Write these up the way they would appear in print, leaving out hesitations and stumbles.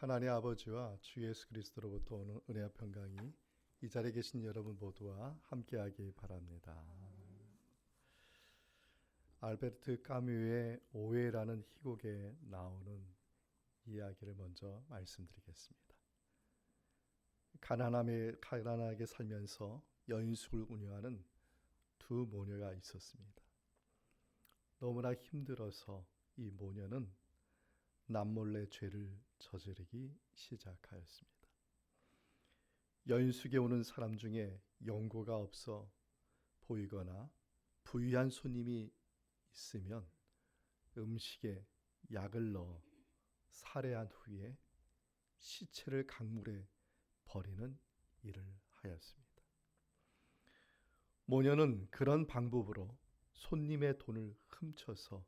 하나님 아버지와 주 예수 그리스도로부터 오는 은혜와 평강이 이 자리에 계신 여러분 모두와 함께하기 바랍니다. 알베르트 까뮈의 오해라는 희곡에 나오는 이야기를 먼저 말씀드리겠습니다. 가난하게 살면서 여인숙을 운영하는 두 모녀가 있었습니다. 너무나 힘들어서 이 모녀는 남몰래 죄를 저지르기 시작하였습니다. 여인숙에 오는 사람 중에 연고가 없어 보이거나 부유한 손님이 있으면 음식에 약을 넣어 살해한 후에 시체를 강물에 버리는 일을 하였습니다. 모녀는 그런 방법으로 손님의 돈을 훔쳐서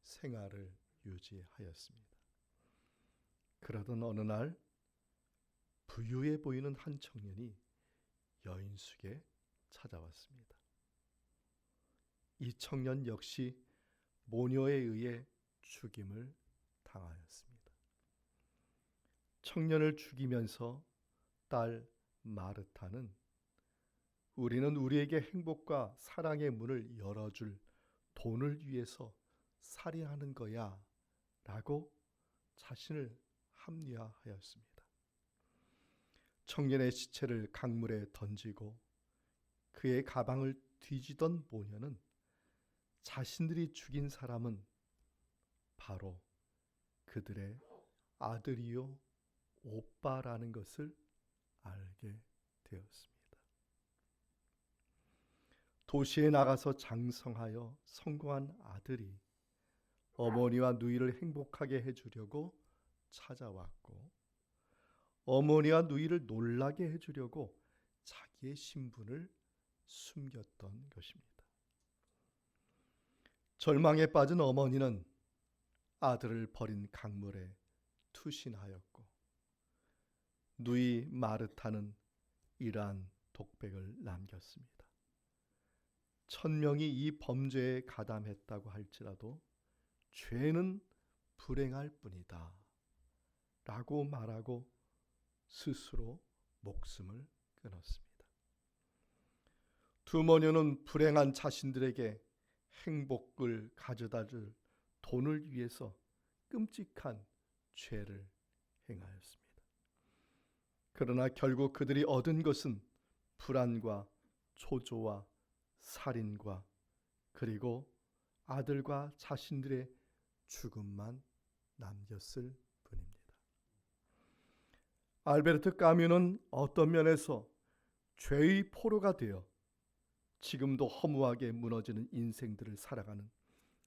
생활을 유지하였습니다. 그러던 어느 날 부유해 보이는 한 청년이 여인숙에 찾아왔습니다. 이 청년 역시 모녀에 의해 죽임을 당하였습니다. 청년을 죽이면서 딸 마르타는 우리는 우리에게 행복과 사랑의 문을 열어줄 돈을 위해서 살인하는 거야 라고 자신을 합리화하였습니다. 청년의 시체를 강물에 던지고 그의 가방을 뒤지던 모녀는 자신들이 죽인 사람은 바로 그들의 아들이요 오빠라는 것을 알게 되었습니다. 도시에 나가서 장성하여 성공한 아들이 어머니와 누이를 행복하게 해주려고 찾아왔고 어머니와 누이를 놀라게 해주려고 자기의 신분을 숨겼던 것입니다. 절망에 빠진 어머니는 아들을 버린 강물에 투신하였고 누이 마르타는 이러한 독백을 남겼습니다. 1000명이 이 범죄에 가담했다고 할지라도 죄는 불행할 뿐이다 라고 말하고 스스로 목숨을 끊었습니다. 두 모녀는 불행한 자신들에게 행복을 가져다 줄 돈을 위해서 끔찍한 죄를 행하였습니다. 그러나 결국 그들이 얻은 것은 불안과 초조와 살인과 그리고 아들과 자신들의 죽음만 남겼을 뿐입니다. 알베르트 까뮈는 어떤 면에서 죄의 포로가 되어 지금도 허무하게 무너지는 인생들을 살아가는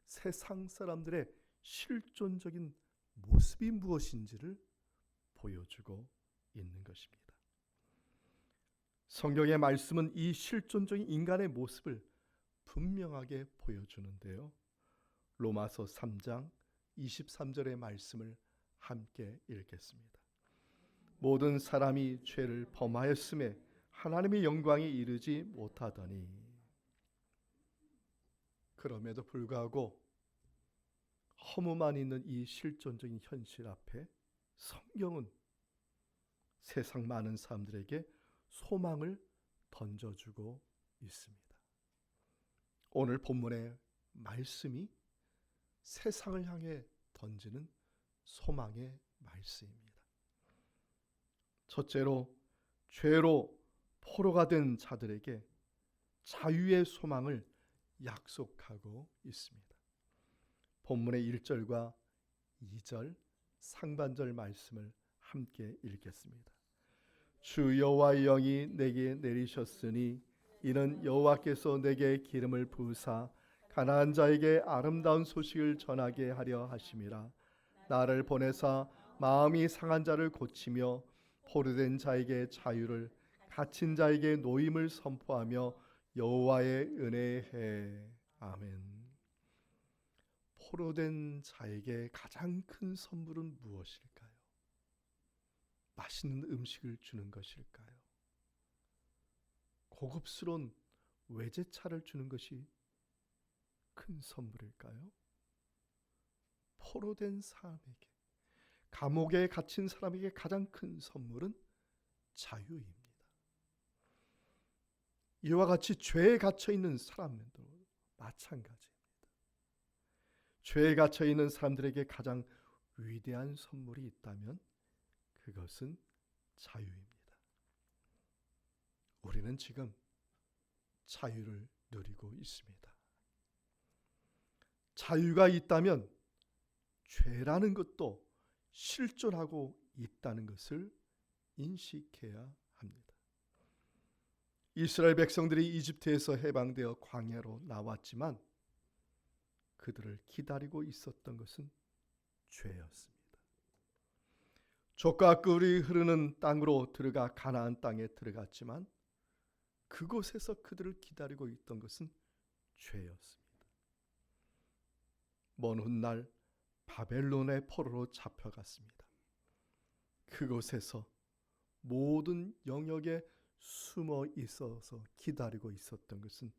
세상 사람들의 실존적인 모습이 무엇인지를 보여주고 있는 것입니다. 성경의 말씀은 이 실존적인 인간의 모습을 분명하게 보여주는데요. 로마서 3장 23절의 말씀을 함께 읽겠습니다. 모든 사람이 죄를 범하였음에 하나님의 영광에 이르지 못하더니 그럼에도 불구하고 허무만 있는 이 실존적인 현실 앞에 성경은 세상 많은 사람들에게 소망을 던져주고 있습니다. 오늘 본문의 말씀이 세상을 향해 던지는 소망의 말씀입니다. 첫째로 죄로 포로가 된 자들에게 자유의 소망을 약속하고 있습니다. 본문의 1절과 2절 상반절 말씀을 함께 읽겠습니다. 주 여호와의 영이 내게 내리셨으니 이는 여호와께서 내게 기름을 부으사 가난한 자에게 아름다운 소식을 전하게 하려 하심이라. 나를 보내사 마음이 상한 자를 고치며 포로된 자에게 자유를 갇힌 자에게 노임을 선포하며 여호와의 은혜해. 아멘. 포로된 자에게 가장 큰 선물은 무엇일까요? 맛있는 음식을 주는 것일까요? 고급스러운 외제차를 주는 것이 큰 선물일까요? 포로된 사람에게 감옥에 갇힌 사람에게 가장 큰 선물은 자유입니다. 이와 같이 죄에 갇혀 있는 사람들도 마찬가지입니다. 죄에 갇혀 있는 사람들에게 가장 위대한 선물이 있다면 그것은 자유입니다. 우리는 지금 자유를 누리고 있습니다. 자유가 있다면 죄라는 것도 실존하고 있다는 것을 인식해야 합니다. 이스라엘 백성들이 이집트에서 해방되어 광야로 나왔지만 그들을 기다리고 있었던 것은 죄였습니다. 젖과 꿀이 흐르는 땅으로 들어가 가나안 땅에 들어갔지만 그곳에서 그들을 기다리고 있던 것은 죄였습니다. 먼 훗날 바벨론의 포로로 잡혀갔습니다. 그곳에서 모든 영역에 숨어 있어서 기다리고 있었던 것은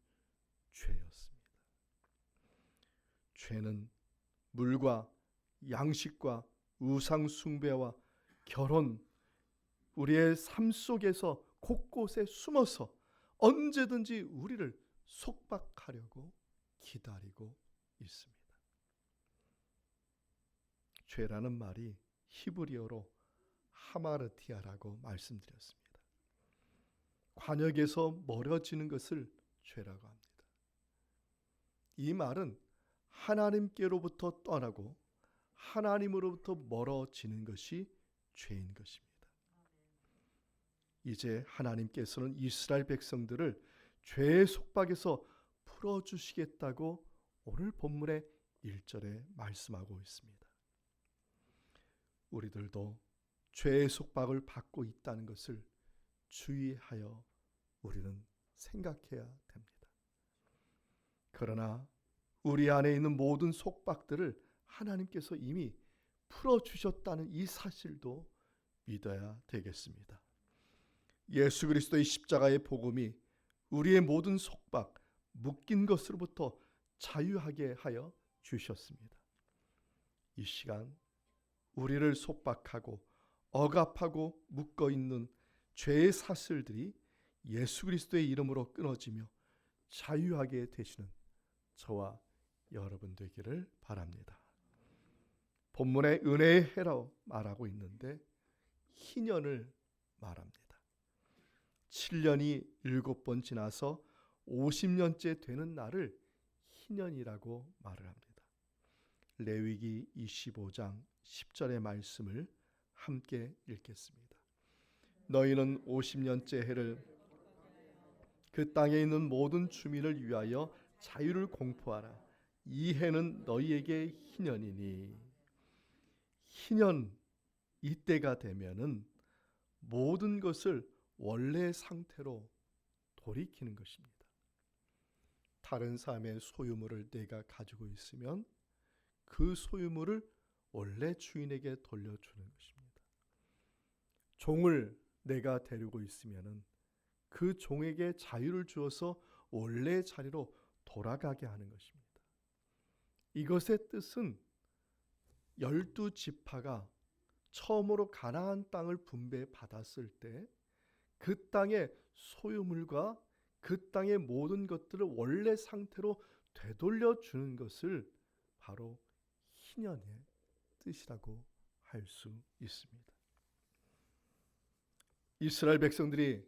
죄였습니다. 죄는 물과 양식과 우상 숭배와 결혼, 우리의 삶 속에서 곳곳에 숨어서 언제든지 우리를 속박하려고 기다리고 있습니다. 죄라는 말이 히브리어로 하마르티아라고 말씀드렸습니다. 관역에서 멀어지는 것을 죄라고 합니다. 이 말은 하나님께로부터 떠나고 하나님으로부터 멀어지는 것이 죄인 것입니다. 이제 하나님께서는 이스라엘 백성들을 죄의 속박에서 풀어주시겠다고 오늘 본문의 1절에 말씀하고 있습니다. 우리들도 죄의 속박을 받고 있다는 것을 주의하여 우리는 생각해야 됩니다. 그러나 우리 안에 있는 모든 속박들을 하나님께서 이미 풀어주셨다는 이 사실도 믿어야 되겠습니다. 예수 그리스도의 십자가의 복음이 우리의 모든 속박, 묶인 것으로부터 자유하게 하여 주셨습니다. 이 시간 우리를 속박하고 억압하고 묶어있는 죄의 사슬들이 예수 그리스도의 이름으로 끊어지며 자유하게 되시는 저와 여러분 되기를 바랍니다. 본문에 은혜의 해라고 말하고 있는데 희년을 말합니다. 7년이 7번 지나서 50년째 되는 날을 희년이라고 말을 합니다. 레위기 25장 10절의 말씀을 함께 읽겠습니다. 너희는 50년째 해를 그 땅에 있는 모든 주민을 위하여 자유를 공포하라. 이 해는 너희에게 희년이니. 희년, 이때가 되면은 모든 것을 원래 상태로 돌이키는 것입니다. 다른 사람의 소유물을 내가 가지고 있으면 그 소유물을 원래 주인에게 돌려주는 것입니다. 종을 내가 데리고 있으면 그 종에게 자유를 주어서 원래 자리로 돌아가게 하는 것입니다. 이것의 뜻은 12지파가 처음으로 가나안 땅을 분배받았을 때 그 땅의 소유물과 그 땅의 모든 것들을 원래 상태로 되돌려 주는 것을 바로 희년의 뜻이라고 할 수 있습니다. 이스라엘 백성들이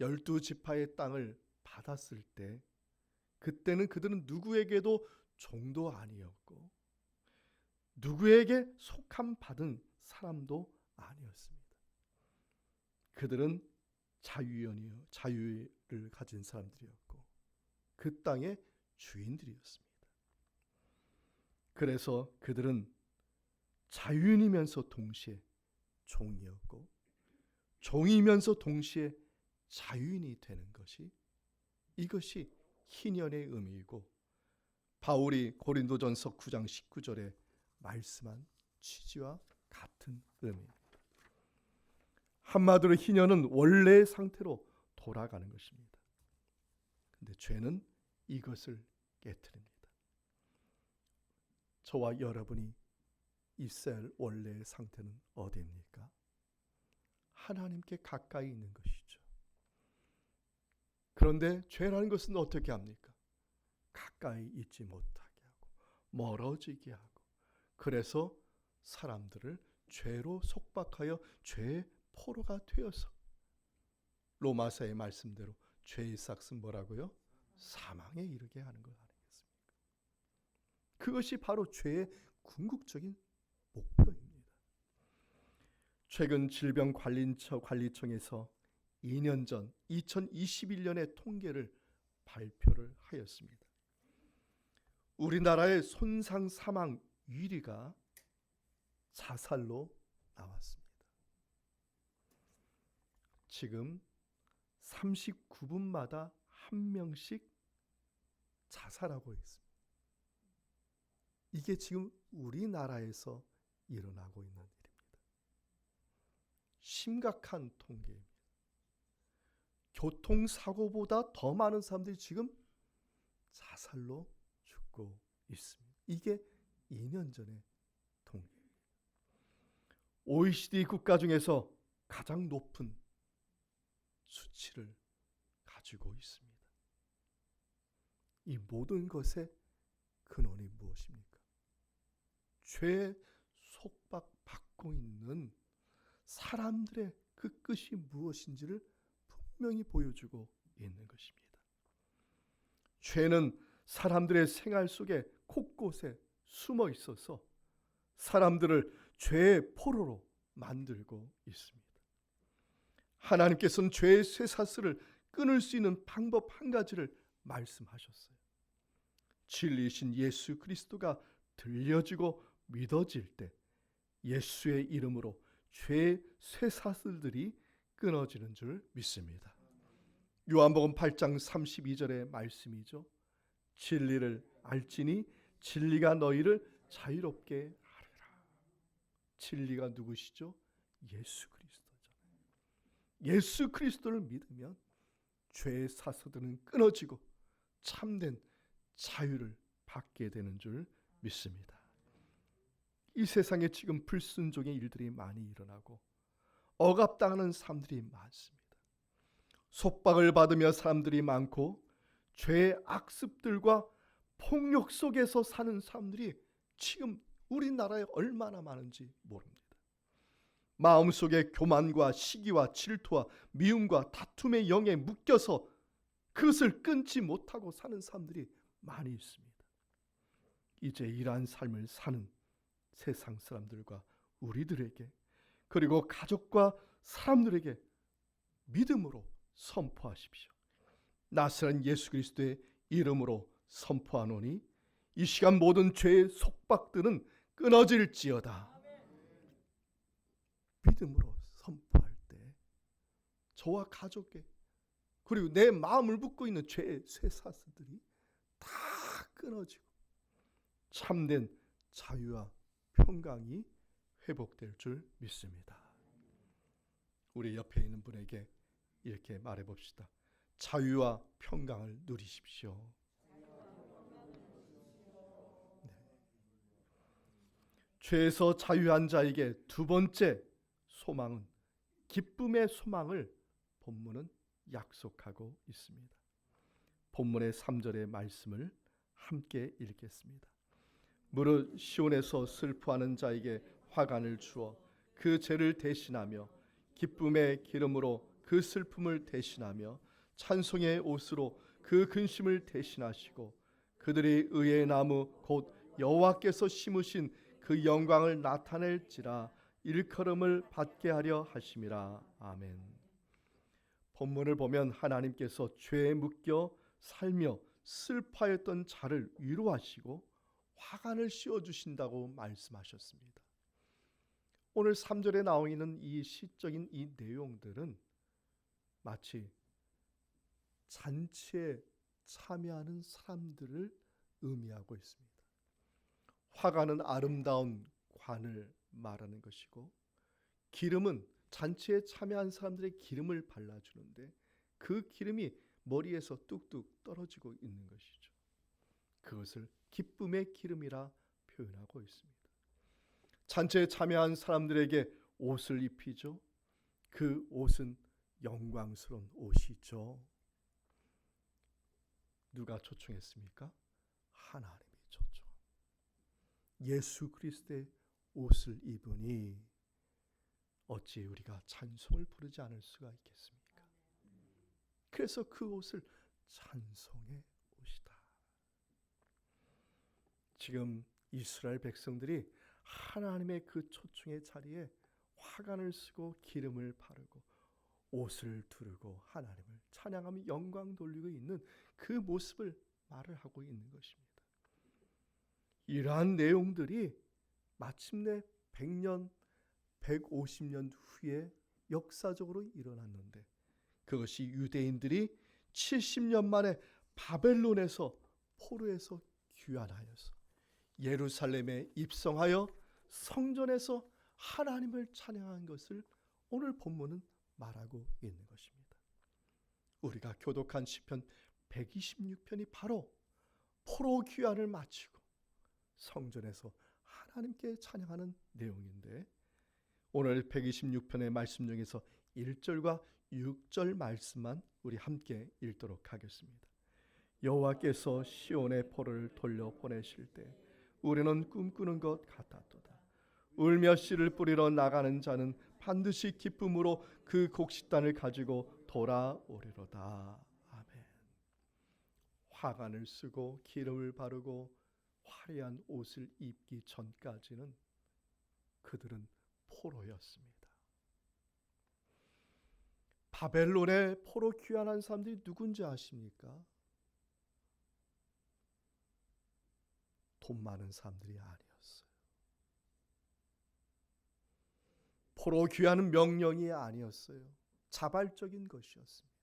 12지파의 땅을 받았을 때 그때는 그들은 누구에게도 종도 아니었고 누구에게 속함 받은 사람도 아니었습니다. 그들은 자유를 가진 사람들이었고 그 땅의 주인들이었습니다. 그래서 그들은 자유인이면서 동시에 종이었고 종이면서 동시에 자유인이 되는 것이 이것이 희년의 의미이고 바울이 고린도전서 9장 19절에 말씀한 취지와 같은 의미입니다. 한마디로 희년은 원래의 상태로 돌아가는 것입니다. 그런데 죄는 이것을 깨트립니다. 저와 여러분이 이스라엘 원래의 상태는 어디입니까? 하나님께 가까이 있는 것이죠. 그런데 죄라는 것은 어떻게 합니까? 가까이 있지 못하게 하고 멀어지게 하고, 그래서 사람들을 죄로 속박하여 죄의 포로가 되어서, 로마서의 말씀대로 죄의 삭은 뭐라고요? 사망에 이르게 하는 것 아니겠습니까? 그것이 바로 죄의 궁극적인 목표입니다. 최근 질병관리청에서 2년 전 2021년의 통계를 발표를 하였습니다. 우리나라의 손상 사망 1위가 자살로 나왔습니다. 지금 39분마다 한 명씩 자살하고 있습니다. 이게 지금 우리나라에서 일어나고 있는 일입니다. 심각한 통계입니다. 교통사고보다 더 많은 사람들이 지금 자살로 죽고 있습니다. 이게 2년 전의 통계입니다. OECD 국가 중에서 가장 높은 수치를 가지고 있습니다. 이 모든 것의 근원이 무엇입니까? 죄에 속박받고 있는 사람들의 그 끝이 무엇인지를 분명히 보여주고 있는 것입니다. 죄는 사람들의 생활 속에 곳곳에 숨어 있어서 사람들을 죄의 포로로 만들고 있습니다. 하나님께서는 죄의 쇠사슬을 끊을 수 있는 방법 한 가지를 말씀하셨어요. 진리이신 예수 그리스도가 들려지고 믿어질 때 예수의 이름으로 죄의 쇠사슬들이 끊어지는 줄 믿습니다. 요한복음 8장 32절의 말씀이죠. 진리를 알지니 진리가 너희를 자유롭게 하리라. 진리가 누구시죠? 예수 그리스도잖아요. 예수 그리스도를 믿으면 죄의 사슬들은 끊어지고 참된 자유를 받게 되는 줄 믿습니다. 이 세상에 지금 불순종의 일들이 많이 일어나고 억압당하는 사람들이 많습니다. 속박을 받으며 사람들이 많고 죄의 악습들과 폭력 속에서 사는 사람들이 지금 우리나라에 얼마나 많은지 모릅니다. 마음속에 교만과 시기와 질투와 미움과 다툼의 영에 묶여서 그것을 끊지 못하고 사는 사람들이 많이 있습니다. 이제 이러한 삶을 사는 세상 사람들과 우리들에게, 그리고 가족과 사람들에게 믿음으로 선포하십시오. 나사렛 예수 그리스도의 이름으로 선포하노니 이 시간 모든 죄의 속박들은 끊어질지어다. 믿음으로 선포할 때 저와 가족에, 그리고 내 마음을 묶고 있는 죄의 쇠사슬들이 다 끊어지고 참된 자유와 평강이 회복될 줄 믿습니다. 우리 옆에 있는 분에게 이렇게 말해봅시다. 자유와 평강을 누리십시오. 네. 죄에서 자유한 자에게 두 번째 소망은 기쁨의 소망을 본문은 약속하고 있습니다. 본문의 3절의 말씀을 함께 읽겠습니다. 무릇 시온에서 슬퍼하는 자에게 화관을 주어 그 죄를 대신하며 기쁨의 기름으로 그 슬픔을 대신하며 찬송의 옷으로 그 근심을 대신하시고 그들이 의의 나무 곧 여호와께서 심으신 그 영광을 나타낼지라 일컬음을 받게 하려 하심이라. 아멘. 본문을 보면 하나님께서 죄에 묶여 살며 슬퍼했던 자를 위로하시고 화관을 씌워주신다고 말씀하셨습니다. 오늘 3절에 나와 있는 이 시적인 이 내용들은 마치 잔치에 참여하는 사람들을 의미하고 있습니다. 화관은 아름다운 관을 말하는 것이고, 기름은 잔치에 참여한 사람들의 기름을 발라주는데 그 기름이 머리에서 뚝뚝 떨어지고 있는 것이죠. 그것을 기쁨의 기름이라 표현하고 있습니다. 잔치에 참여한 사람들에게 옷을 입히죠. 그 옷은 영광스러운 옷이죠. 누가 초청했습니까? 하나님이 초청. 예수 그리스도의 옷을 입으니 어찌 우리가 찬송을 부르지 않을 수가 있겠습니까? 그래서 그 옷을 찬송의 옷이다. 지금 이스라엘 백성들이 하나님의 그 초청의 자리에 화관을 쓰고 기름을 바르고 옷을 두르고 하나님을 찬양하며 영광 돌리고 있는 그 모습을 말을 하고 있는 것입니다. 이러한 내용들이 마침내 100년, 150년 후에 역사적으로 일어났는데, 그것이 유대인들이 70년 만에 바벨론에서 포로에서 귀환하여서 예루살렘에 입성하여 성전에서 하나님을 찬양한 것을 오늘 본문은 말하고 있는 것입니다. 우리가 교독한 시편 126편이 바로 포로 귀환을 마치고 성전에서 하나님께 찬양하는 내용인데, 오늘 126편의 말씀 중에서 1절과 6절 말씀만 우리 함께 읽도록 하겠습니다. 여호와께서 시온의 포로를 돌려보내실 때 우리는 꿈꾸는 것 같았도다. 울며 씨를 뿌리러 나가는 자는 반드시 기쁨으로 그 곡식단을 가지고 돌아오리로다. 아멘. 화관을 쓰고 기름을 바르고 화려한 옷을 입기 전까지는 그들은 포로였습니다. 바벨론에 포로 귀환한 사람들이 누군지 아십니까? 돈 많은 사람들이 아니었어요. 포로 귀환은 명령이 아니었어요. 자발적인 것이었습니다.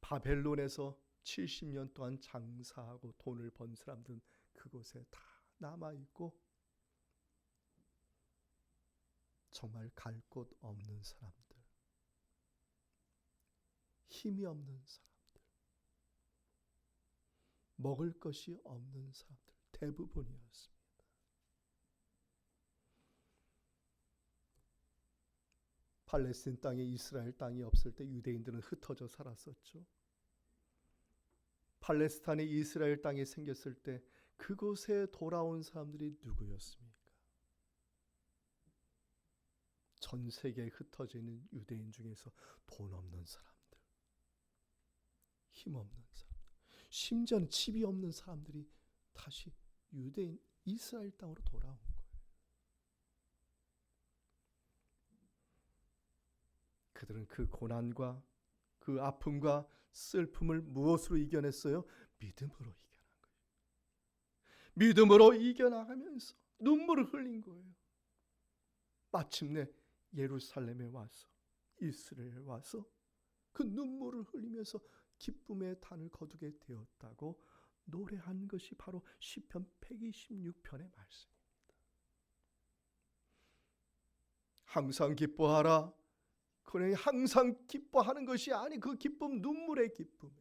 바벨론에서 70년 동안 장사하고 돈을 번 사람들은 그곳에 다 남아있고, 정말 갈 곳 없는 사람들, 힘이 없는 사람들, 먹을 것이 없는 사람들 대부분이었습니다. 팔레스틴 땅에 이스라엘 땅이 없을 때 유대인들은 흩어져 살았었죠. 팔레스타인이 이스라엘 땅이 생겼을 때 그곳에 돌아온 사람들이 누구였습니까? 전 세계에 흩어져 있는 유대인 중에서 돈 없는 사람들, 힘 없는 사람들, 심지어는 집이 없는 사람들이 다시 유대인 이스라엘 땅으로 돌아온 거예요. 그들은 그 고난과 그 아픔과 슬픔을 무엇으로 이겨냈어요? 믿음으로 이겨난 거예요. 믿음으로 이겨나가면서 눈물을 흘린 거예요. 마침내 예루살렘에 와서, 이스라엘에 와서 그 눈물을 흘리면서 기쁨의 단을 거두게 되었다고 노래한 것이 바로 시편 126편의 말씀입니다. 항상 기뻐하라. 그러니 항상 기뻐하는 것이 아니, 그 기쁨 눈물의 기쁨.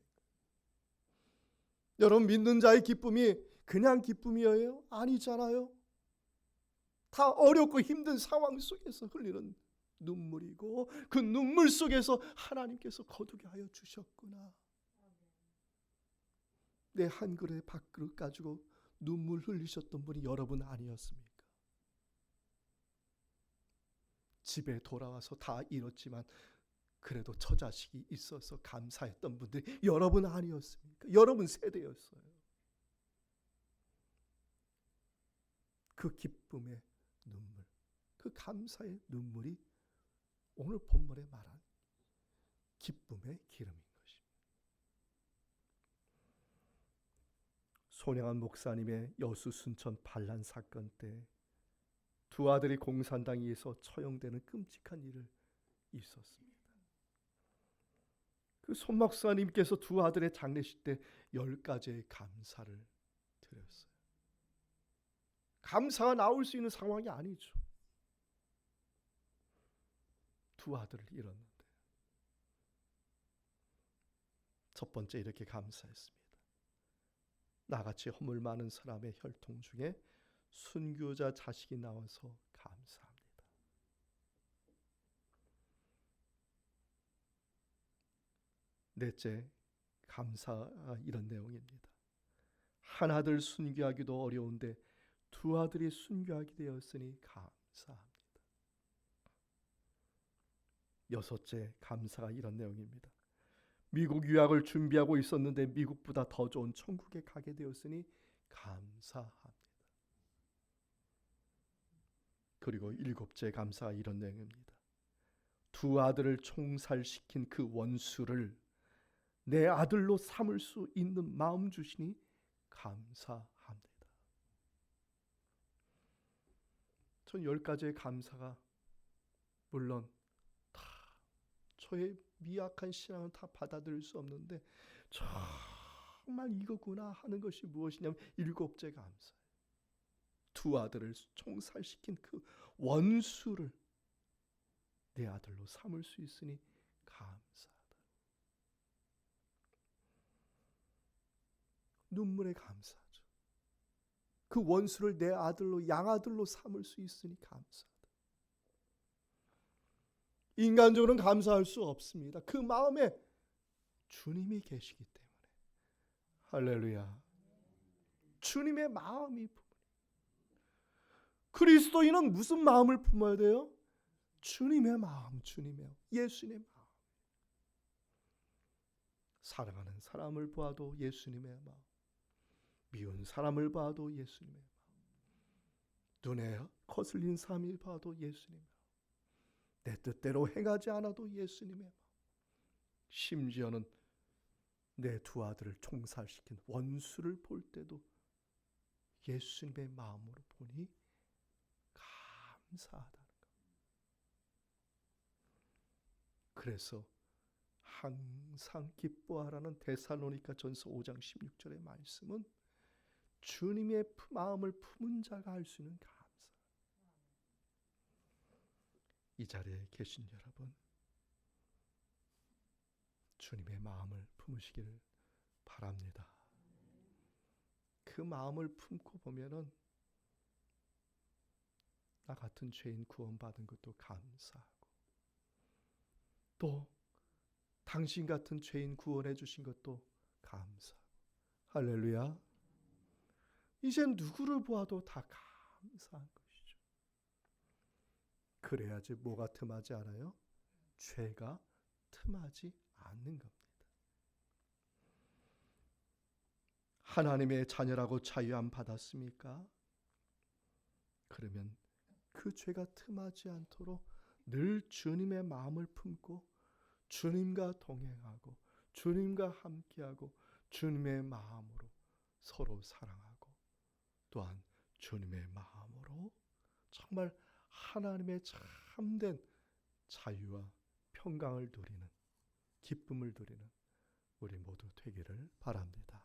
여러분, 믿는 자의 기쁨이 그냥 기쁨이에요? 아니잖아요. 다 어렵고 힘든 상황 속에서 흘리는 눈물이고, 그 눈물 속에서 하나님께서 거두게 하여 주셨구나. 내 한 그릇 밥그릇 가지고 눈물 흘리셨던 분이 여러분 아니었습니까? 집에 돌아와서 다 잃었지만 그래도 처자식이 있어서 감사했던 분들이 여러분 아니었습니까? 여러분 세대였어요. 그 기쁨의 눈물, 그 감사의 눈물이 오늘 본문에 말한 기쁨의 기름인 것입니다. 손양한 목사님의 여수 순천 반란 사건 때 두 아들이 공산당에 의해서 처형되는 끔찍한 일이 있었습니다. 그 손 목사님께서 두 아들의 장례식 때 10가지의 감사를 드렸어요. 감사가 나올 수 있는 상황이 아니죠. 두 아들을 잃었는데 첫 번째 이렇게 감사했습니다. 나같이 허물 많은 사람의 혈통 중에 순교자 자식이 나와서 감사합니다. 넷째, 감사가 이런 내용입니다. 한 아들 순교하기도 어려운데 두 아들이 순교하게 되었으니 감사합니다. 여섯째, 감사가 이런 내용입니다. 미국 유학을 준비하고 있었는데 미국보다 더 좋은 천국에 가게 되었으니 감사합니다. 그리고 일곱째 감사가 이런 내용입니다. 두 아들을 총살시킨 그 원수를 내 아들로 삼을 수 있는 마음 주시니 감사합니다. 전 10가지의 감사가 물론 다 저의 미약한 신앙은 다 받아들일 수 없는데 정말 이거구나 하는 것이 무엇이냐면 일곱째 감사예요. 두 아들을 총살시킨 그 원수를 내 아들로 삼을 수 있으니 감사하다. 눈물에 감사하죠. 그 원수를 내 아들로 양아들로 삼을 수 있으니 감사하다. 인간적으로는 감사할 수 없습니다. 그 마음에 주님이 계시기 때문에. 할렐루야. 주님의 마음이 품으니. 그리스도인은 무슨 마음을 품어야 돼요? 주님의 마음, 주님의 예수님의 마음. 사랑하는 사람을 봐도 예수님의 마음, 미운 사람을 봐도 예수님의 마음, 눈에 거슬린 사람을 봐도 예수님의 마음, 내 뜻대로 행하지 않아도 예수님의 마음, 심지어는 내 두 아들을 총살시킨 원수를 볼 때도 예수님의 마음으로 보니 감사하다는 것. 그래서 항상 기뻐하라는 데살로니가전서 5장 16절의 말씀은 주님의 마음을 품은 자가 할 수 있는 감사. 이 자리에 계신 여러분, 주님의 마음을 품으시기를 바랍니다. 그 마음을 품고 보면은 나 같은 죄인 구원받은 것도 감사하고, 또 당신 같은 죄인 구원해 주신 것도 감사하고. 할렐루야. 이젠 누구를 보아도 다 감사한 것이죠. 그래야지 뭐가 틈하지 않아요? 죄가 틈하지 않는 겁니다. 하나님의 자녀라고 자유함 받았습니까? 그러면 그 죄가 틈하지 않도록 늘 주님의 마음을 품고 주님과 동행하고 주님과 함께하고 주님의 마음으로 서로 사랑하고 또한 주님의 마음으로 정말 하나님의 참된 자유와 평강을 누리는, 기쁨을 누리는 우리 모두 되기를 바랍니다.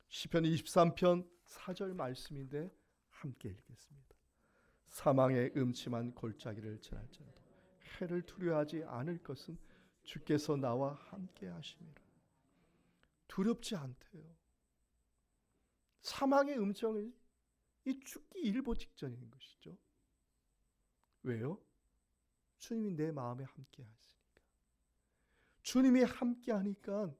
시편 23편 4절 말씀인데 함께 읽겠습니다. 사망의 음침한 골짜기를 지날지라도 해를 두려워하지 않을 것은 주께서 나와 함께 하심이라. 두렵지 않대요. 사망의 음침한, 이 죽기 일보 직전인 것이죠. 왜요? 주님이 내 마음에 함께 하시니까. 주님이 함께 하니까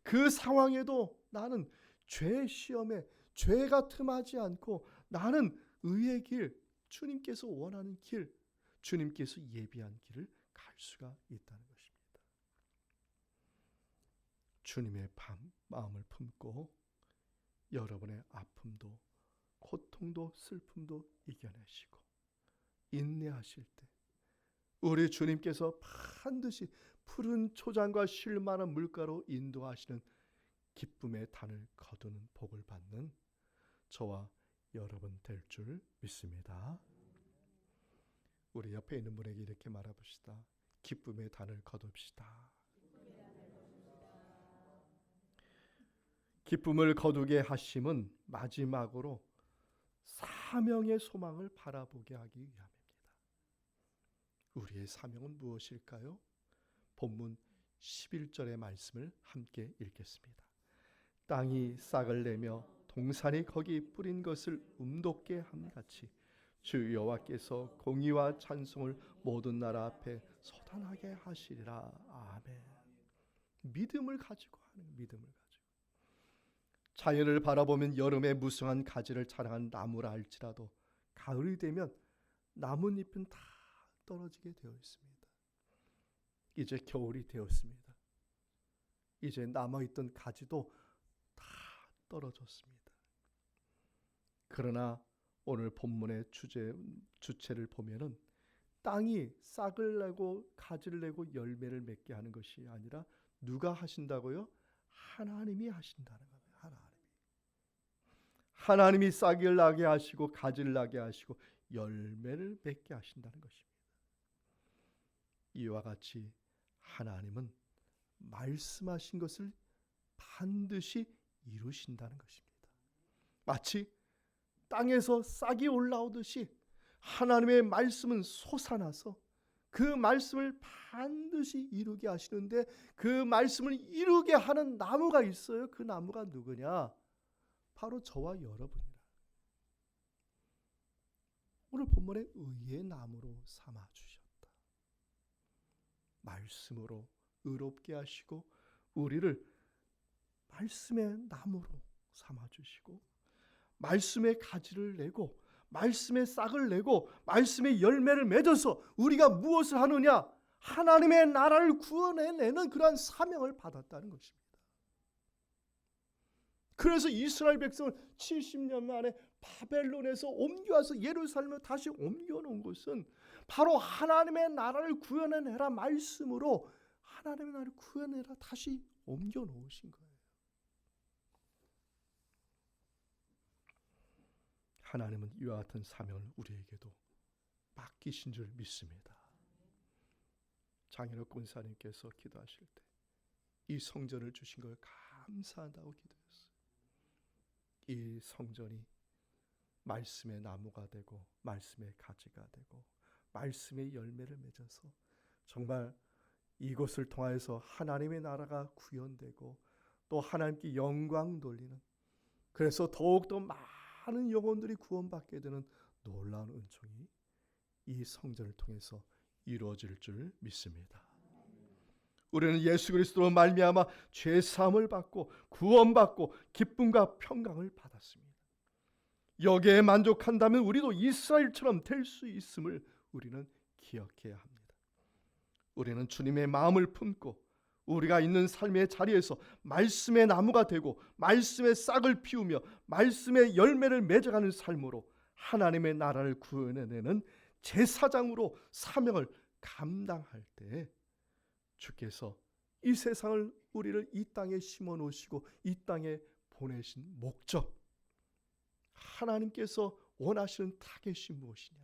그 상황에도 나는 죄의 시험에 죄가 틈하지 않고 나는 의의 길, 주님께서 원하는 길, 주님께서 예비한 길을 갈 수가 있다는 것입니다. 주님의 마음을 품고 여러분의 아픔도 고통도 슬픔도 이겨내시고 인내하실 때 우리 주님께서 반드시 푸른 초장과 쉴 만한 물가로 인도하시는 기쁨의 단을 거두는 복을 받는 저와 여러분 될 줄 믿습니다. 우리 옆에 있는 분에게 이렇게 말해봅시다. 기쁨의 단을 거둡시다. 기쁨을 거두게 하심은 마지막으로 사명의 소망을 바라보게 하기 위함입니다. 우리의 사명은 무엇일까요? 본문 11절의 말씀을 함께 읽겠습니다. 땅이 싹을 내며 동산이 거기 뿌린 것을 음돋게 함같이 주 여호와께서 공의와 찬송을 모든 나라 앞에 소단하게 하시리라. 아멘. 믿음을 가지고 하는, 믿음을 가지고. 자연을 바라보면 여름에 무성한 가지를 자랑한 나무라 할지라도 가을이 되면 나뭇잎은 다 떨어지게 되어 있습니다. 이제 겨울이 되었습니다. 이제 남아있던 가지도 다 떨어졌습니다. 그러나 오늘 본문의 주체를 보면은 땅이 싹을 내고 가지를 내고 열매를 맺게 하는 것이 아니라 누가 하신다고요? 하나님이 하신다는 거예요. 하나님이 싹을 나게 하시고 가지를 나게 하시고 열매를 맺게 하신다는 것입니다. 이와 같이 하나님은 말씀하신 것을 반드시 이루신다는 것입니다. 마치 땅에서 싹이 올라오듯이 하나님의 말씀은 솟아나서 그 말씀을 반드시 이루게 하시는데, 그 말씀을 이루게 하는 나무가 있어요. 그 나무가 누구냐? 바로 저와 여러분이라. 오늘 본문에 의의 나무로 삼아 주셨다. 말씀으로 의롭게 하시고 우리를 말씀의 나무로 삼아 주시고 말씀의 가지를 내고 말씀의 싹을 내고 말씀의 열매를 맺어서 우리가 무엇을 하느냐? 하나님의 나라를 구원해내는 그러한 사명을 받았다는 것입니다. 그래서 이스라엘 백성을 70년 만에 바벨론에서 옮겨와서 예루살렘에 다시 옮겨놓은 것은 바로 하나님의 나라를 구원해내라 말씀으로 하나님의 나라를 구원해내라 다시 옮겨놓으신 거예요. 하나님은 이와 같은 사명을 우리에게도 맡기신 줄 믿습니다. 장인호 권사님께서 기도하실 때 이 성전을 주신 걸 감사한다고 기도했어요. 이 성전이 말씀의 나무가 되고 말씀의 가지가 되고 말씀의 열매를 맺어서 정말 이곳을 통하여서 하나님의 나라가 구현되고 또 하나님께 영광 돌리는, 그래서 더욱더 많은 영혼들이 구원받게 되는 놀라운 은총이 이 성전을 통해서 이루어질 줄 믿습니다. 우리는 예수 그리스도로 말미암아 죄 사함을 받고 구원받고 기쁨과 평강을 받았습니다. 여기에 만족한다면 우리도 이스라엘처럼 될 수 있음을 우리는 기억해야 합니다. 우리는 주님의 마음을 품고 우리가 있는 삶의 자리에서 말씀의 나무가 되고 말씀의 싹을 피우며 말씀의 열매를 맺어가는 삶으로 하나님의 나라를 구원해내는 제사장으로 사명을 감당할 때 주께서 이 세상을 우리를 이 땅에 심어 놓으시고 이 땅에 보내신 목적, 하나님께서 원하시는 타겟이 무엇이냐,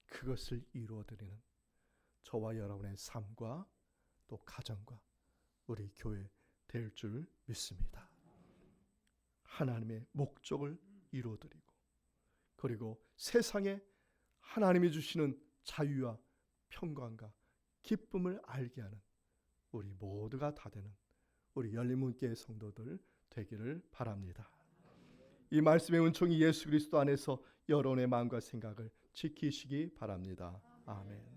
그것을 이루어드리는 저와 여러분의 삶과 또 가정과 우리 교회 될 줄 믿습니다. 하나님의 목적을 이루어드리고 그리고 세상에 하나님이 주시는 자유와 평강과 기쁨을 알게 하는 우리 모두가 다 되는 우리 열린문교회 성도들 되기를 바랍니다. 이 말씀의 은총이 예수 그리스도 안에서 여러분의 마음과 생각을 지키시기 바랍니다. 아멘.